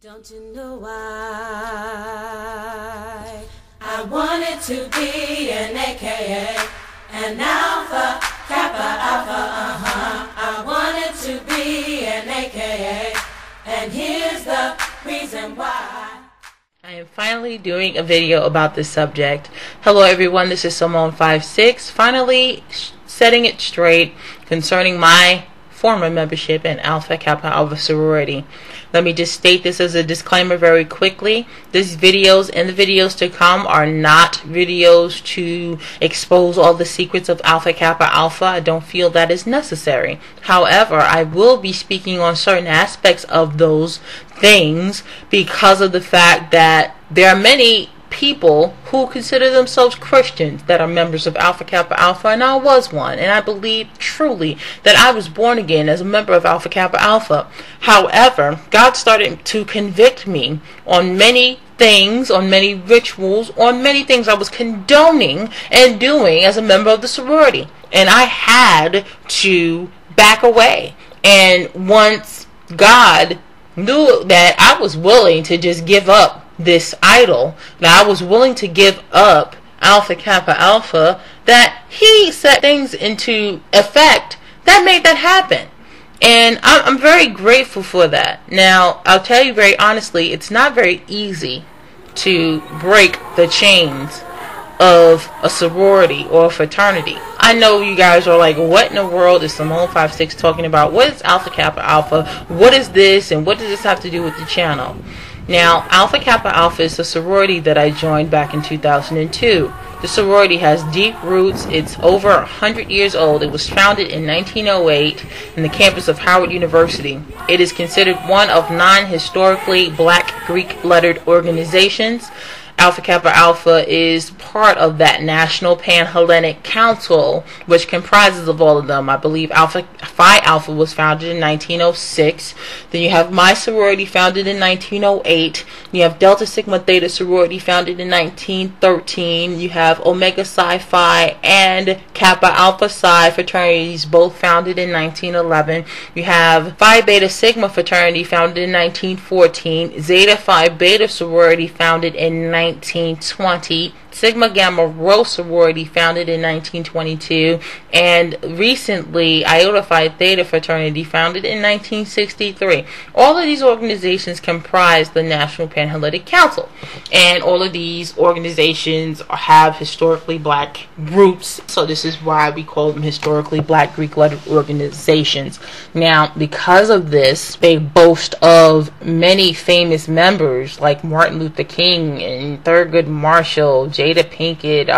Don't you know why I wanted to be an AKA, an Alpha Kappa Alpha, I wanted to be an AKA, and here's the reason why. I am finally doing a video about this subject. Hello everyone, this is Simone56, finally setting it straight concerning my former membership in Alpha Kappa Alpha Sorority. Let me just state this as a disclaimer very quickly. These videos and the videos to come are not videos to expose all the secrets of Alpha Kappa Alpha. I don't feel that is necessary. However, I will be speaking on certain aspects of those things because of the fact that there are many people who consider themselves Christians that are members of Alpha Kappa Alpha, and I was one, and I believe truly that I was born again as a member of Alpha Kappa Alpha. However, God started to convict me on many things, on many rituals, on many things I was condoning and doing as a member of the sorority, and I had to back away. And once God knew that I was willing to just give up this idol, that I was willing to give up Alpha Kappa Alpha, that he set things into effect that made that happen. And I'm very grateful for that. Now, I'll tell you very honestly, it's not very easy to break the chains of a sorority or a fraternity. I know you guys are like, what in the world is Simone56 talking about? What is Alpha Kappa Alpha? What is this? And what does this have to do with the channel? Now, Alpha Kappa Alpha is a sorority that I joined back in 2002. The sorority has deep roots. It's over 100 years old. It was founded in 1908 in the campus of Howard University. It is considered one of 9 historically black Greek-lettered organizations. Alpha Kappa Alpha is part of that National Pan-Hellenic Council, which comprises of all of them. I believe Phi Alpha was founded in 1906. Then you have my sorority, founded in 1908. You have Delta Sigma Theta sorority, founded in 1913. You have Omega Psi Phi and Kappa Alpha Psi fraternities, both founded in 1911. You have Phi Beta Sigma fraternity, founded in 1914. Zeta Phi Beta sorority, founded in 1920, Sigma Gamma Rho sorority, founded in 1922, and recently Iota Phi Theta fraternity, founded in 1963. All of these organizations comprise the National Pan-Hellenic Council, and all of these organizations have historically black roots, so this is why we call them historically black Greek-lettered organizations. Now, because of this, they boast of many famous members like Martin Luther King and Thurgood Marshall, Jada Pinkett,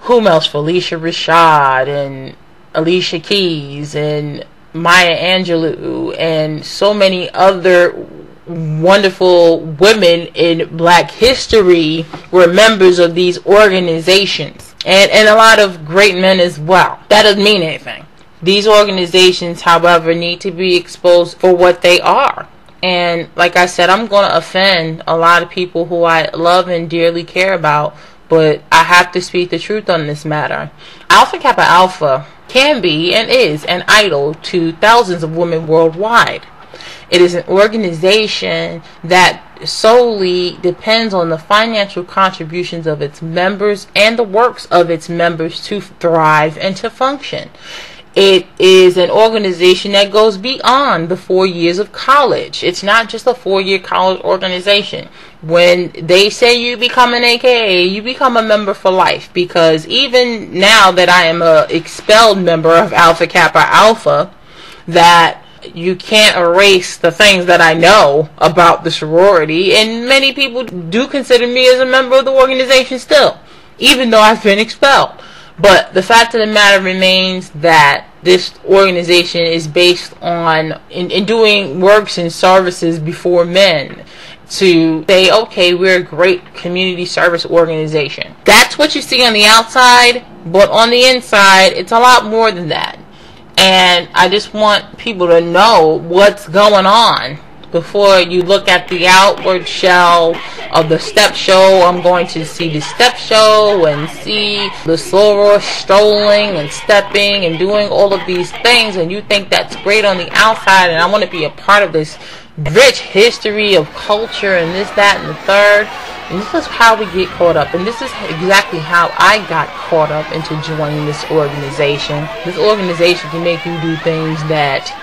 whom else? Felicia Rashad and Alicia Keys and Maya Angelou, and so many other wonderful women in black history were members of these organizations, and a lot of great men as well. That doesn't mean anything. These organizations, however, need to be exposed for what they are. And like I said, I'm going to offend a lot of people who I love and dearly care about, but I have to speak the truth on this matter. Alpha Kappa Alpha can be and is an idol to thousands of women worldwide. It is an organization that solely depends on the financial contributions of its members and the works of its members to thrive and to function. It is an organization that goes beyond the 4 years of college. It's not just a 4-year college organization. When they say you become an AKA, you become a member for life, because even now that I am a expelled member of Alpha Kappa Alpha, that you can't erase the things that I know about the sorority, and many people do consider me as a member of the organization still, even though I've been expelled. But the fact of the matter remains that this organization is based on in doing works and services before men, to say, okay, we're a great community service organization. That's what you see on the outside, but on the inside, it's a lot more than that. And I just want people to know what's going on before you look at the outward shell of the step show. I'm going to see the step show and see the soror strolling and stepping and doing all of these things, and you think that's great on the outside, and I want to be a part of this rich history of culture and this, that, and the third. And this is how we get caught up. And this is exactly how I got caught up into joining this organization. This organization can make you do things that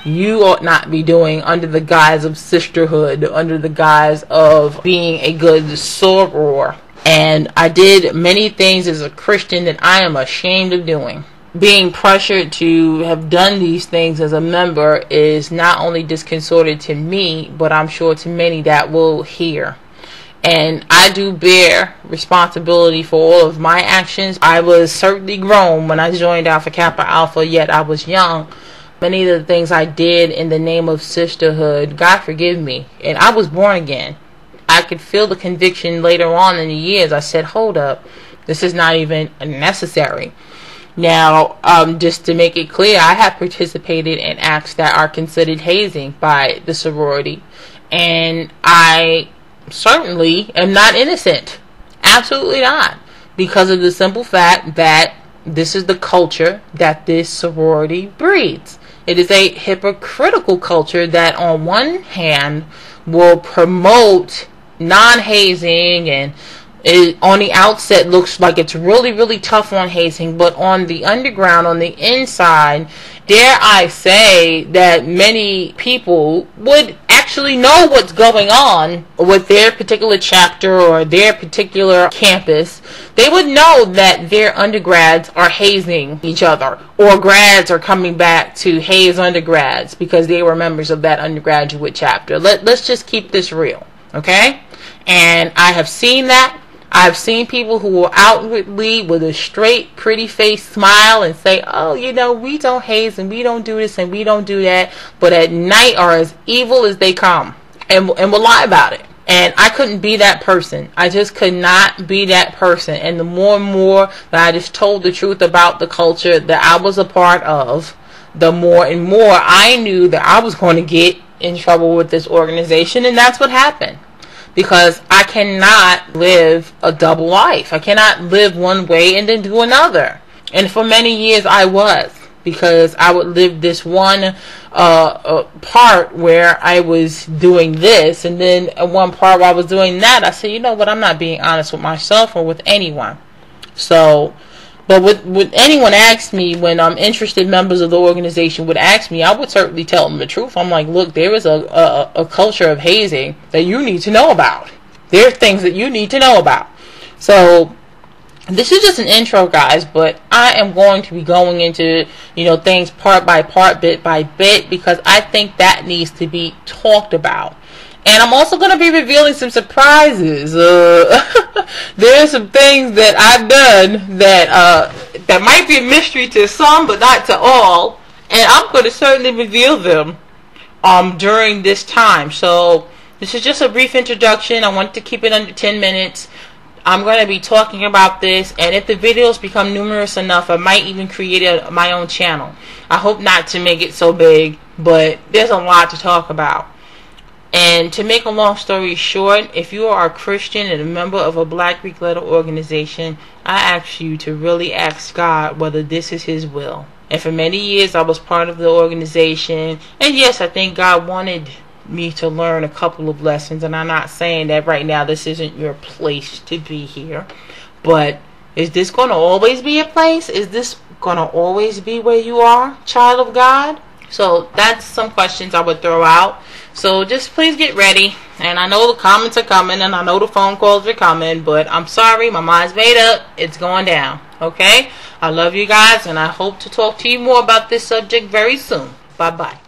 you ought not be doing under the guise of sisterhood, under the guise of being a good soror. And I did many things as a Christian that I am ashamed of doing. Being pressured to have done these things as a member is not only disconcerting to me, but I'm sure to many that will hear. And I do bear responsibility for all of my actions. I was certainly grown when I joined Alpha Kappa Alpha, yet I was young. Many of the things I did in the name of sisterhood, God forgive me, and I was born again. I could feel the conviction later on in the years. I said, hold up, this is not even necessary. Now, just to make it clear, I have participated in acts that are considered hazing by the sorority, and I certainly am not innocent. Absolutely not. Because of the simple fact that this is the culture that this sorority breeds. It is a hypocritical culture that on one hand will promote non-hazing, and it on the outset looks like it's really, really tough on hazing, but on the underground, on the inside, dare I say that many people would actually know what's going on with their particular chapter or their particular campus. They would know that their undergrads are hazing each other, or grads are coming back to haze undergrads because they were members of that undergraduate chapter. Let's just keep this real, okay? And I have seen that. I've seen people who will outwardly, with a straight, pretty face smile and say, oh, you know, we don't haze and we don't do this and we don't do that, but at night are as evil as they come and will lie about it. And I couldn't be that person. I just could not be that person. And the more and more that I just told the truth about the culture that I was a part of, the more and more I knew that I was going to get in trouble with this organization. And that's what happened. Because I cannot live a double life. I cannot live one way and then do another. And for many years I was. Because I would live this one part where I was doing this. And then one part where I was doing that. I said, you know what, I'm not being honest with myself or with anyone. So, but when anyone asks me, when interested members of the organization would ask me, I would certainly tell them the truth. I'm like, look, there is a culture of hazing that you need to know about. There are things that you need to know about. So this is just an intro, guys, but I am going to be going into, you know, things part by part, bit by bit, because I think that needs to be talked about. And I'm also going to be revealing some surprises. There are some things that I've done that might be a mystery to some, but not to all. And I'm going to certainly reveal them during this time. So this is just a brief introduction. I want to keep it under 10 minutes. I'm going to be talking about this, and if the videos become numerous enough, I might even create my own channel. I hope not to make it so big, but there's a lot to talk about. And to make a long story short, if you are a Christian and a member of a Black Greekletter organization, I ask you to really ask God whether this is His will. And for many years, I was part of the organization. And yes, I think God wanted me to learn a couple of lessons. And I'm not saying that right now this isn't your place to be here. But is this going to always be a place? Is this going to always be where you are, child of God? So that's some questions I would throw out. So just please get ready. And I know the comments are coming, and I know the phone calls are coming, but I'm sorry, my mind's made up. It's going down. Okay? I love you guys, and I hope to talk to you more about this subject very soon. Bye-bye.